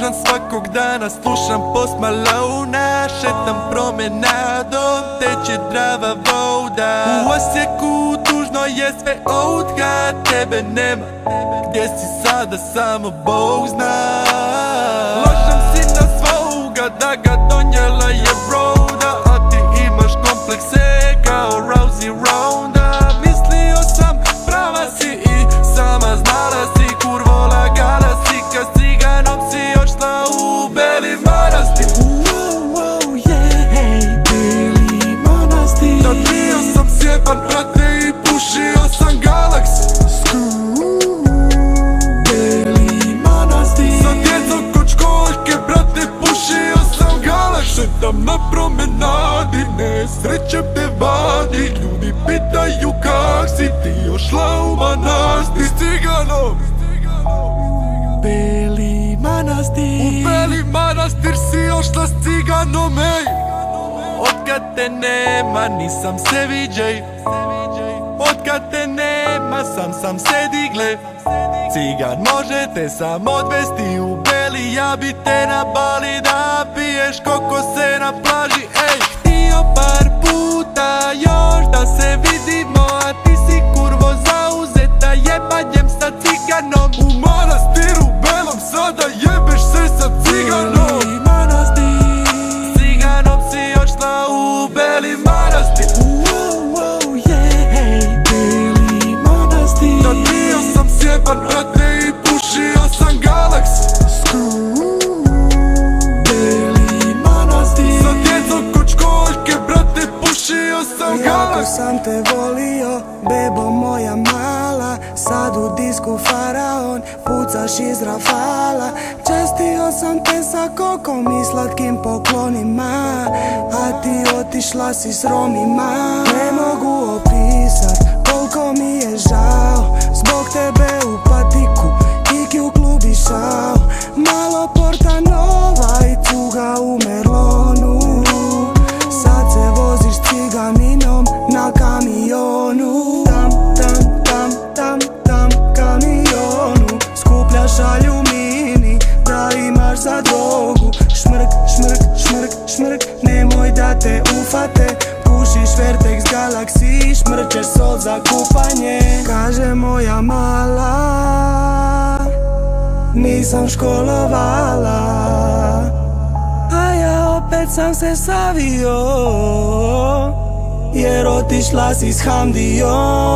Sniman svakog dana, slušam Post Malona. Šetam promenadom, teče Drava voda. U Osijeku tužno je sve outka, tebe nema. Gdje si sada samo Bog zna. Lažem si na svoga da ga donijela je broda, a ti imaš komplekse kao Rousey Ronda. Mislio sam prava si i sama znala si, kurvo lagala si, kad s ciganom si odšla u Beli Manastir. Beli Manastir. Da bio sam sjeban brate i pušio sam Galaxy. Beli Manastir. Sa djecom kod školjke brate pušio sam Galaxy. Šetam na promenadi, ne srećem te vadi. Ljudi pitaju kak si ti ošla u Manastir s ciganom. Beli Manastir. U Beli Manastir si ošla s ciganom, ej. Otkad te nema nisam se viđej, otkad te nema sam se digle. Cigan može te sam odvesti u Beli, ja bi te na Bali da piješ kokose na plaži, ej. Htio par puta još da se vidimo, a ti si kurvo zauzeta jebanjem sa ciganom. U Manastiru Belom sada jebeš se sa ciganom. Beli Manastir. Ciganom si odšla u Beli Manastir. Beli Manastir. Da bio sam sjeban brate i pušio sam Galaxy. Beli Manastir. Sa djecom kod školjke brate pušio sam Jako Galaxy. sam te volio, bebo moja mala. Sad u disku faraon, pucaš iz Rafala. Čestio sam te sa kokom i slatkim poklonima, a ti otišla si s Romima. Ne mogu opisat koliko mi je žao, zbog tebe u patiku Kiki u klub išao. Malo Porta Nova i cuga u Merlonu. Sad se voziš ciganinom na kamionu. Tam kamionu. Skupljaš aljumini da imaš za drogu. Šmrk, nemoj da te ufate. Pušiš Vertex Galaxy, šmrčeš sol za kupanje. Kaže moja mala, nisam školovala, a ja opet sam se savio, jer otišla si s Hamdijom.